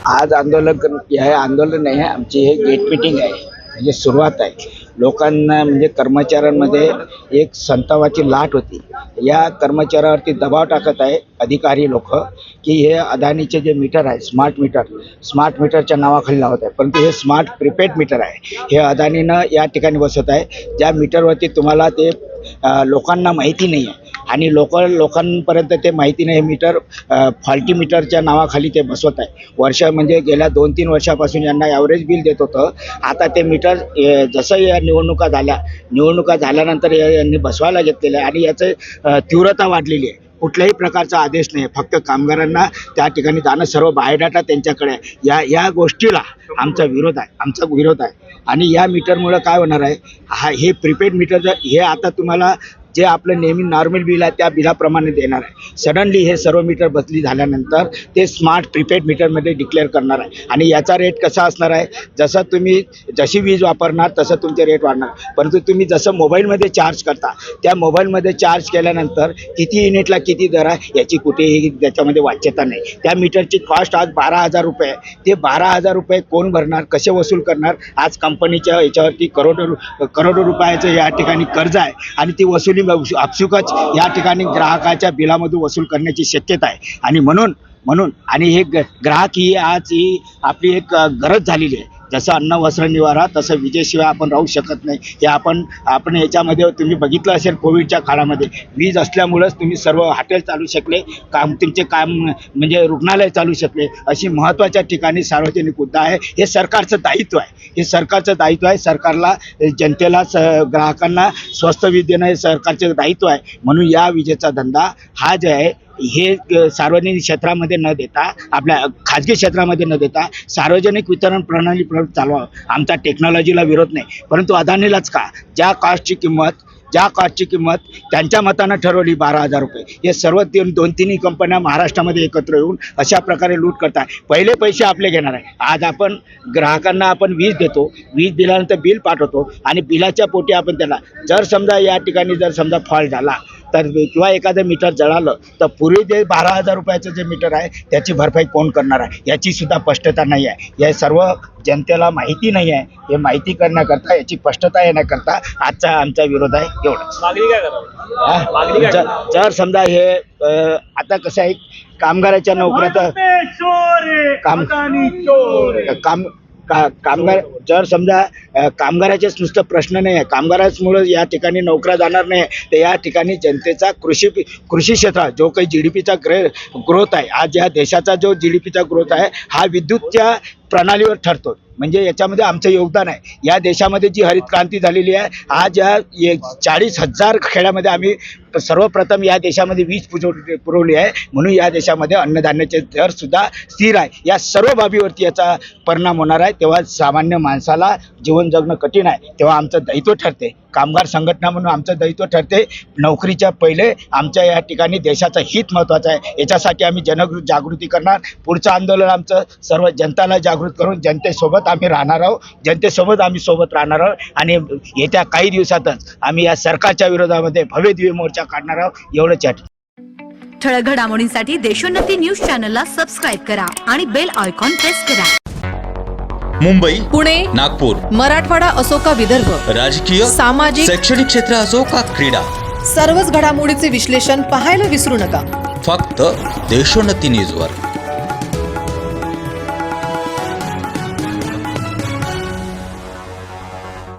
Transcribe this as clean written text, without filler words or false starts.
आज हे आंदोलन नाही आहे, आमची हे गेट मीटिंग आहे. म्हणजे सुरुवात आहे. लोकांना म्हणजे कर्मचाऱ्यांमध्ये एक संतापाची लाट होती. या कर्मचाऱ्यावरती दबाव टाकत आहे अधिकारी लोक की हे अदानीचे जे मीटर आहे स्मार्ट मीटरच्या नावाखाली लावत आहे, परंतु हे स्मार्ट प्रीपेड मीटर आहे. हे अदानीनं या ठिकाणी बसवत आहे. ज्या मीटरवरती तुम्हाला ते लोकांना माहिती नाही आहे आणि लोकांपर्यंत ते माहिती नाही. हे मीटर फॉल्टी मीटरच्या नावाखाली ते बसवत आहे. म्हणजे गेल्या 2-3 वर्षापासून यांना ॲव्हरेज बिल देत होतं. आता ते मीटर जसं या निवडणुका झाल्यानंतर यांनी बसवायला घेतलेलं आहे आणि याचं तीव्रता वाढलेली आहे. कुठल्याही प्रकारचा आदेश नाही, फक्त कामगारांना त्या ठिकाणी जाणं, सर्व बायोडाटा त्यांच्याकडे आहे. या गोष्टीला आमचा विरोध आहे. आणि या मीटरमुळं काय होणार आहे, हे प्रीपेड मीटर हे आता तुम्हाला जे आपलं नेहमी नॉर्मल बिल आहे त्या बिलाप्रमाणे देणार आहे. सडनली हे सर्व मीटर बदली झाल्यानंतर ते स्मार्ट प्रीपेड मीटरमध्ये डिक्लेअर करणार आहे. आणि याचा रेट कसा असणार आहे, जसं तुम्ही जशी वीज वापरणार तसं तुमचे रेट वाढणार. परंतु तुम्ही जसं मोबाईलमध्ये चार्ज करता, त्या मोबाईलमध्ये चार्ज केल्यानंतर किती युनिटला किती दर आहे याची कुठेही त्याच्यामध्ये वाच्यता नाही. त्या मीटरची कॉस्ट आज 12,000 रुपये आहे. ते 12,000 रुपये कोण भरणार, कसे वसूल करणार? आज कंपनीच्या याच्यावरती करोडो रुपयाचं या ठिकाणी कर्ज आहे आणि ती वसुली आपसुकच या ठिकाणी ग्राहकाच्या बिलामधून वसूल करण्याची शक्यता आहे. आणि म्हणून आणि हे ग्राहक ही आज आपली एक गरज झालेली आहे. जसं अन्न वस्त्र निवारा तसं विजेशिवाय आपण राहू शकत नाही. हे आपण याच्यामध्ये तुम्ही बघितलं असेल, कोविडच्या काळामध्ये वीज असल्यामुळंच तुम्ही सर्व हॉटेल चालू शकले, तुमचे काम म्हणजे रुग्णालय चालू शकले. अशी महत्त्वाच्या ठिकाणी सार्वजनिक मुद्दा आहे. हे सरकारचं दायित्व आहे. सरकारला जनतेला ग्राहकांना स्वस्त वीज देणं हे सरकारचं दायित्व आहे. म्हणून या विजेचा धंदा हा जे आहे हे सार्वजनिक क्षेत्रामध्ये न देता, आपल्या खाजगी क्षेत्रामध्ये न देता सार्वजनिक वितरण प्रणाली चालवा. आमचा टेक्नॉलॉजीला विरोध नाही, परंतु अदानीलाच का? ज्या कास्टची किंमत त्यांच्या मतानं ठरवली 12,000 रुपये, हे सर्व 2-3 कंपन्या महाराष्ट्रामध्ये एकत्र येऊन अशा प्रकारे लूट करतात. पहिले पैसे आपले घेणार आहे. आज आपण ग्राहकांना वीज देतो, वीज दिल्यानंतर बिल पाठवतो आणि बिलाच्या पोटी आपण त्याला जर समजा या ठिकाणी फॉल्ट झाला तर किंवा एखादं मीटर जळालं तर पूर्वी जे 12,000 रुपयाचं जे मीटर आहे त्याची भरपाई कोण करणार आहे याची सुद्धा स्पष्टता नाही आहे. या सर्व जनतेला माहिती नाही आहे. हे माहिती करण्याकरता, याची स्पष्टता येण्याकरता आजचा आमचा विरोध आहे. एवढंच. मागणी जर समजा हे आता कसं आहे, कामगाराच्या नोकऱ्या कामगार जर समजा कामगाराचेच नुसतं प्रश्न नाही आहे, कामगारांमुळे या ठिकाणी नोकऱ्या जाणार नाही, तर या ठिकाणी जनतेचा कृषी क्षेत्रात जो काही GDPचा ग्रोथ आहे, आज या देशाचा जो GDPचा ग्रोथ आहे हा विद्युतच्या प्रणालीवर ठरतो. म्हणजे याच्यामध्ये आमचं योगदान आहे. या देशामध्ये जी हरित क्रांती झालेली आहे, आज या 40,000 खेड्यामध्ये आम्ही सर्वप्रथम या देशामध्ये वीज पुरवली आहे. म्हणून या देशामध्ये अन्नधान्याचे दर सुद्धा स्थिर आहे. या सर्व बाबीवरती याचा परिणाम होणार आहे. तेव्हा सामान्य माणसाला जीवन जगणं कठीण आहे. तेव्हा आमचं दायित्व ठरते, कामगार संघटना म्हणून आमचं दायित्व ठरते. नोकरीच्या पहिले आमच्या या ठिकाणी देशाचं हित महत्त्वाचं आहे. याच्यासाठी आम्ही जनजागृती करणार. पुढचं आंदोलन आमचं सर्व जनताला जागृत करून जनतेसोबत आम्ही राहणार आहोत. सोबत राहणार आहोत आणि येत्या काही दिवसातच आम्ही या सरकारच्या विरोधामध्ये भव्य दिव्य मोर्चा काढणार आहोत. एवढंच. ठळक घडामोडींसाठी देशोन्नती न्यूज चॅनलला सबस्क्राईब करा आणि बेल आयकॉन प्रेस करा. मुंबई, पुणे, नागपूर, मराठवाडा असो का विदर्भ, राजकीय, सामाजिक, शैक्षणिक क्षेत्र असो का क्रीडा, सर्वच घडामोडीचे विश्लेषण पाहायला विसरू नका. फक्त देशोन्नती न्यूजवर.